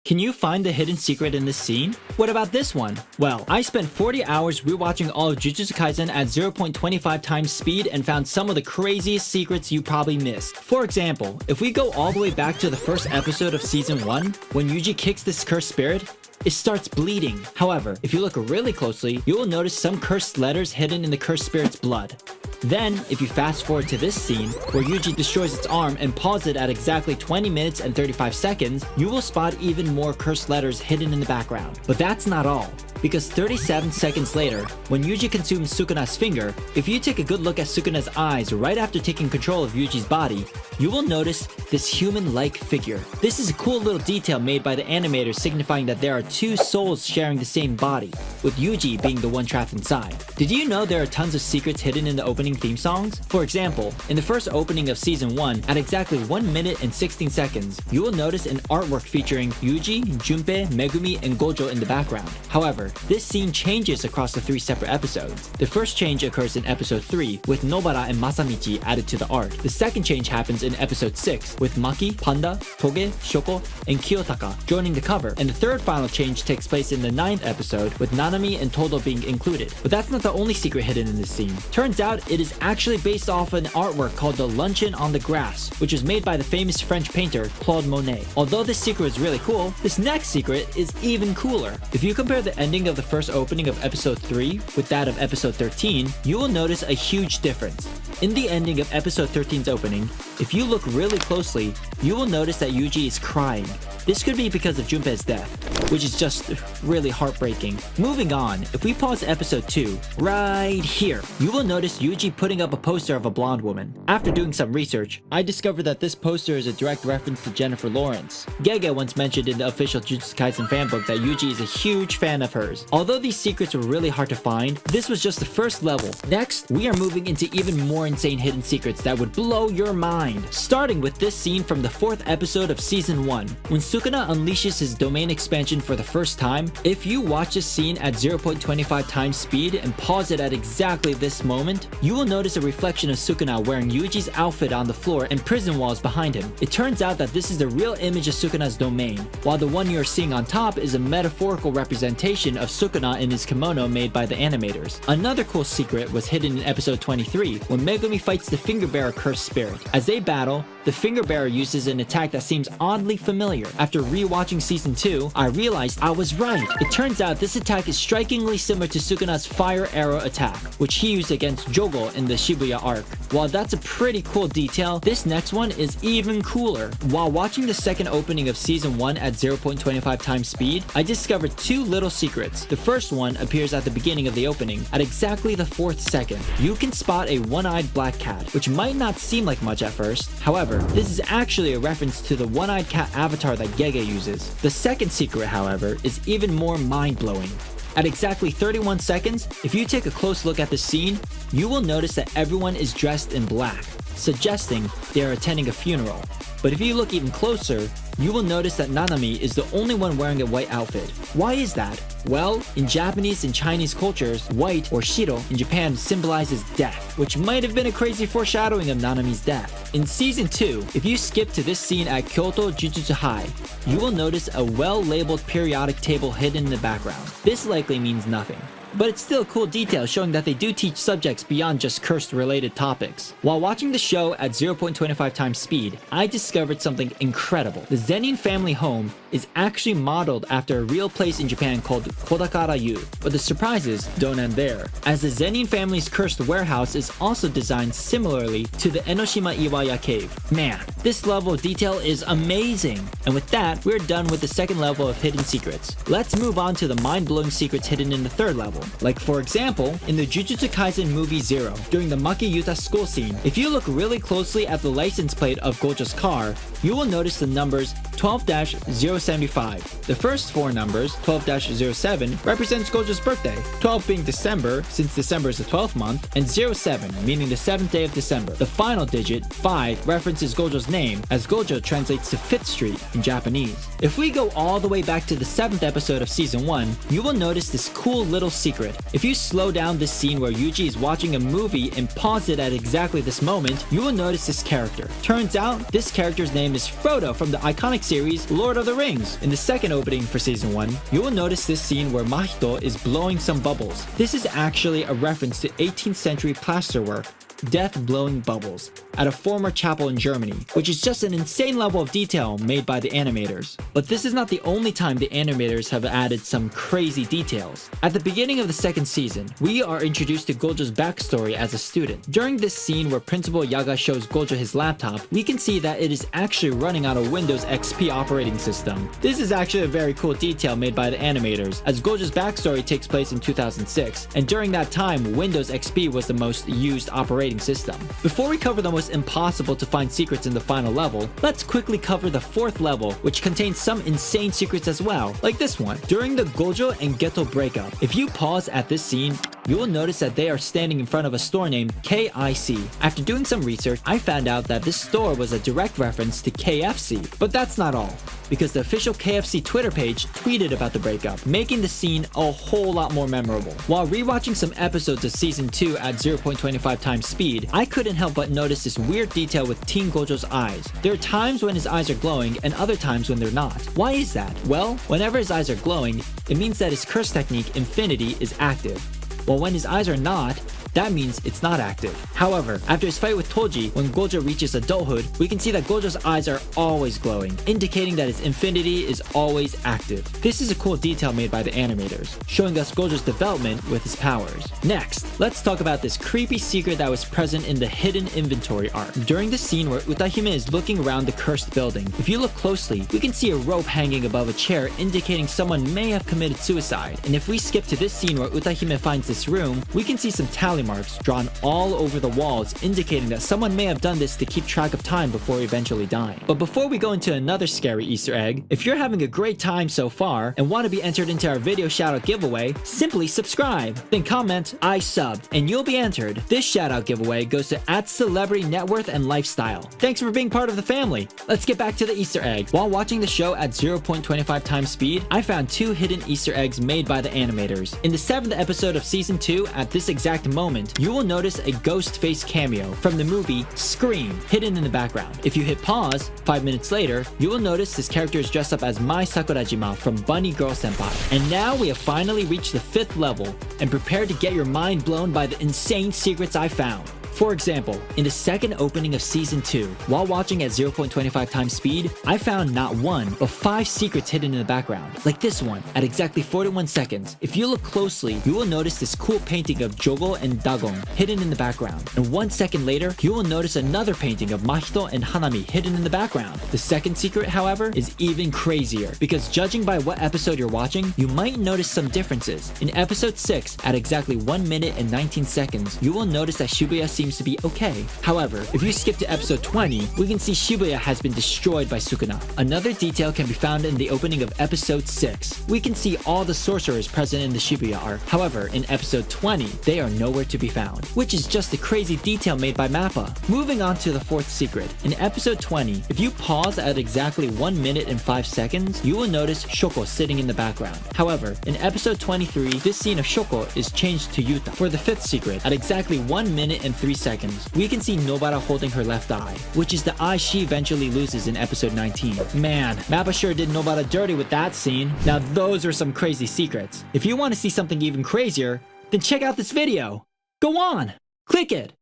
Can you find the hidden secret in this scene? What about this one? Well, I spent 40 hours rewatching all of Jujutsu Kaisen at 0.25 times speed and found some of the craziest secrets you probably missed. For example, if we go all the way back to the first episode of season 1, when Yuji kicks this cursed spirit, it starts bleeding. However, if you look really closely, you will notice some cursed letters hidden in the cursed spirit's blood. Then, if you fast forward to this scene, where Yuji destroys its arm and pause it at exactly 20 minutes and 35 seconds, you will spot even more cursed letters hidden in the background. But that's not all, because 37 seconds later, when Yuji consumes Sukuna's finger, if you take a good look at Sukuna's eyes right after taking control of Yuji's body, you will notice this human-like figure. This is a cool little detail made by the animator signifying that there are two souls sharing the same body, with Yuji being the one trapped inside. Did you know there are tons of secrets hidden in the opening theme songs? For example, in the first opening of season 1, at exactly 1 minute and 16 seconds, you will notice an artwork featuring Yuji, Junpei, Megumi, and Gojo in the background. However, this scene changes across the 3 separate episodes. The first change occurs in episode 3, with Nobara and Masamichi added to the art. The second change happens in episode 6, with Maki, Panda, Toge, Shoko, and Kiyotaka joining the cover. And the third final change takes place in the 9th episode, with Nanami and Todo being included. But that's not the only secret hidden in this scene. Turns out it is actually based off an artwork called The Luncheon on the Grass, which was made by the famous French painter Claude Monet. Although this secret is really cool, this next secret is even cooler. If you compare the ending of the first opening of episode 3 with that of episode 13, you will notice a huge difference. In the ending of episode 13's opening, if you look really closely, you will notice that Yuji is crying. This could be because of Junpei's death, which is just really heartbreaking. Moving on, if we pause episode 2, right here, you will notice Yuji putting up a poster of a blonde woman. After doing some research, I discovered that this poster is a direct reference to Jennifer Lawrence. Gege once mentioned in the official Jujutsu Kaisen fanbook that Yuji is a huge fan of hers. Although these secrets were really hard to find, this was just the first level. Next, we are moving into even more insane hidden secrets that would blow your mind. Starting with this scene from the 4th episode of season 1, when Sukuna unleashes his domain expansion for the first time. If you watch this scene at 0.25 times speed and pause it at exactly this moment, you will notice a reflection of Sukuna wearing Yuji's outfit on the floor and prison walls behind him. It turns out that this is the real image of Sukuna's domain, while the one you're seeing on top is a metaphorical representation of Sukuna in his kimono made by the animators. Another cool secret was hidden in episode 23, when Megumi fights the Finger Bearer cursed spirit. As they battle, the Finger Bearer uses an attack that seems oddly familiar. After rewatching season 2, I realized I was right. It turns out this attack is strikingly similar to Sukuna's fire arrow attack, which he used against Jogo in the Shibuya arc. While that's a pretty cool detail, this next one is even cooler. While watching the second opening of season 1 at 0.25 times speed, I discovered 2 little secrets. The first one appears at the beginning of the opening, at exactly the 4th second. You can spot a one-eyed black cat, which might not seem like much at first. However, this is actually a reference to the one-eyed cat avatar that Gege uses. The second secret, however, is even more mind-blowing. At exactly 31 seconds, if you take a close look at the scene, you will notice that everyone is dressed in black, suggesting they are attending a funeral. But if you look even closer, you will notice that Nanami is the only one wearing a white outfit. Why is that? Well, in Japanese and Chinese cultures, white, or shiro, in Japan symbolizes death, which might have been a crazy foreshadowing of Nanami's death. In season 2, if you skip to this scene at Kyoto Jujutsu High, you will notice a well-labeled periodic table hidden in the background. This likely means nothing, but it's still a cool detail showing that they do teach subjects beyond just cursed-related topics. While watching the show at 0.25 times speed, I discovered something incredible. The Zenin family home is actually modeled after a real place in Japan called Kodakara-yu. But the surprises don't end there, as the Zenin family's cursed warehouse is also designed similarly to the Enoshima Iwaya cave. Man, this level of detail is amazing! And with that, we're done with the second level of hidden secrets. Let's move on to the mind-blowing secrets hidden in the third level. Like for example, in the Jujutsu Kaisen movie Zero, during the Maki Yuta school scene, if you look really closely at the license plate of Gojo's car, you will notice the numbers 12-075. The first 4 numbers, 12-07, represents Gojo's birthday, 12 being December, since December is the 12th month, and 07, meaning the 7th day of December. The final digit, 5, references Gojo's name, as Gojo translates to 5th Street in Japanese. If we go all the way back to the 7th episode of season 1, you will notice this cool little secret. If you slow down this scene where Yuji is watching a movie and pause it at exactly this moment, you will notice this character. Turns out, this character's name is Frodo from the iconic classic series Lord of the Rings. In the second opening for season 1, you will notice this scene where Mahito is blowing some bubbles. This is actually a reference to 18th century plasterwork, death blowing bubbles, at a former chapel in Germany, which is just an insane level of detail made by the animators. But this is not the only time the animators have added some crazy details. At the beginning of the second season, we are introduced to Gojo's backstory as a student. During this scene where Principal Yaga shows Gojo his laptop, we can see that it is actually running on a Windows XP operating system. This is actually a very cool detail made by the animators, as Gojo's backstory takes place in 2006, and during that time, Windows XP was the most used operating system. Before we cover the most impossible to find secrets in the final level, let's quickly cover the fourth level, which contains some insane secrets as well, like this one. During the Gojo and Geto breakup, if you pause at this scene, you will notice that they are standing in front of a store named KIC. After doing some research, I found out that this store was a direct reference to KFC. But that's not all, because the official KFC Twitter page tweeted about the breakup, making the scene a whole lot more memorable. While rewatching some episodes of season 2 at 0.25 times speed, I couldn't help but notice this weird detail with Teen Gojo's eyes. There are times when his eyes are glowing and other times when they're not. Why is that? Well, whenever his eyes are glowing, it means that his curse technique, Infinity, is active. While when his eyes are not, that means it's not active. However, after his fight with Toji, when Gojo reaches adulthood, we can see that Gojo's eyes are always glowing, indicating that his Infinity is always active. This is a cool detail made by the animators, showing us Gojo's development with his powers. Next, let's talk about this creepy secret that was present in the hidden inventory arc. During the scene where Utahime is looking around the cursed building, if you look closely, we can see a rope hanging above a chair, indicating someone may have committed suicide. And if we skip to this scene where Utahime finds this room, we can see some tally marks drawn all over the walls, indicating that someone may have done this to keep track of time before eventually dying. But before we go into another scary Easter egg, if you're having a great time so far and want to be entered into our video shoutout giveaway, simply subscribe, then comment "I subbed" and you'll be entered. This shoutout giveaway goes to @Celebrity Net Worth and Lifestyle. Thanks for being part of the family. Let's get back to the Easter eggs. While watching the show at 0.25 times speed, I found 2 hidden Easter eggs made by the animators. In the 7th episode of season 2, at this exact moment, you will notice a ghost face cameo from the movie Scream hidden in the background. If you hit pause, 5 minutes later, you will notice this character is dressed up as Mai Sakurajima from Bunny Girl Senpai. And now we have finally reached the 5th level and prepare to get your mind blown by the insane secrets I found. For example, in the second opening of season 2, while watching at 0.25 times speed, I found not 1, but 5 secrets hidden in the background, like this one, at exactly 41 seconds. If you look closely, you will notice this cool painting of Jogo and Dagon hidden in the background. And 1 second later, you will notice another painting of Mahito and Hanami hidden in the background. The second secret, however, is even crazier, because judging by what episode you're watching, you might notice some differences. In episode 6, at exactly 1 minute and 19 seconds, you will notice that Shibuya seems to be okay. However, if you skip to episode 20, we can see Shibuya has been destroyed by Sukuna. Another detail can be found in the opening of episode 6. We can see all the sorcerers present in the Shibuya arc. However, in episode 20, they are nowhere to be found, which is just a crazy detail made by MAPPA. Moving on to the 4th secret. In episode 20, if you pause at exactly 1 minute and 5 seconds, you will notice Shoko sitting in the background. However, in episode 23, this scene of Shoko is changed to Yuta. For the 5th secret, at exactly 1 minute and 3 seconds, we can see Nobara holding her left eye, which is the eye she eventually loses in episode 19. Man, MAPPA sure did Nobara dirty with that scene. Now those are some crazy secrets. If you want to see something even crazier, then check out this video. Go on, click it.